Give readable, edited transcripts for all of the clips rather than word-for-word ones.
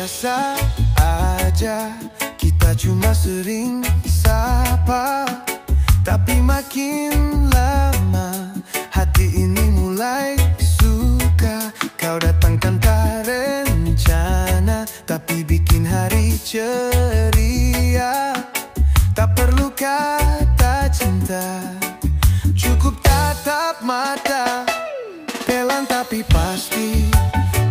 biasa aja, kita cuma sering sapa. Tapi makin lama hati ini mulai suka. Kau datang tanpa rencana, tapi bikin hari ceria. Tak perlu kata cinta, cukup tatap mata. Pelan tapi pasti,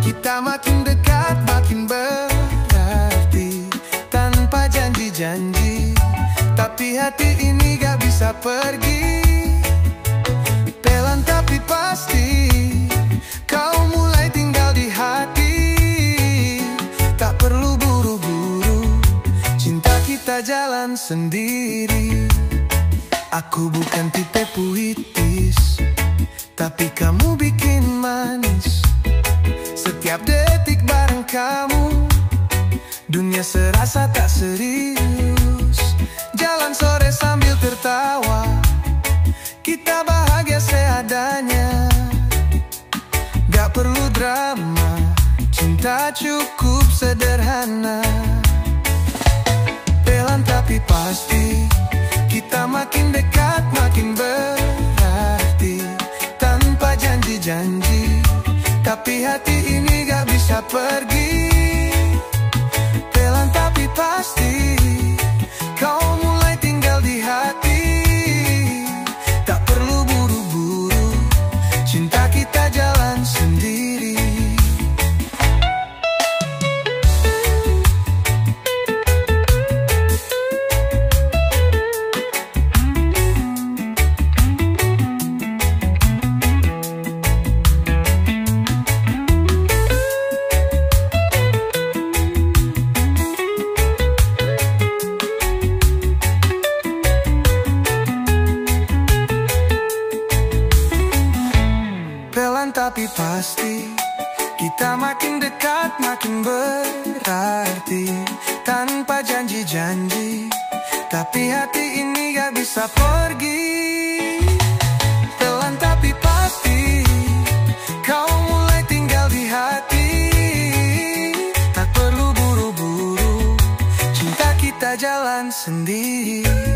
kita makin dekat makin berarti. Tanpa janji-janji, tapi hati ini gak bisa pergi. Pelan tapi pasti, kau mulai tinggal di hati. Tak perlu buru-buru, cinta kita jalan sendiri. Aku bukan tipe puitis, tapi kamu bikin manis. Setiap detik bareng kamu, dunia serasa tak serius. Jalan sore sambil tertawa, kita bahagia seadanya. Gak perlu drama, cinta cukup sederhana. Pelan tapi pasti, kita makin dekat makin berarti. Tanpa janji-janji, tapi hati ini gak bisa pergi. Pelan tapi pasti, kau mulai tinggal di hati. Tak perlu buru-buru, cinta kita jalan sendiri. Pelan tapi pasti, kita makin dekat makin berarti. Tanpa janji-janji, tapi hati ini gak bisa pergi. Pelan tapi pasti, kau mulai tinggal di hati. Tak perlu buru-buru, cinta kita jalan sendiri.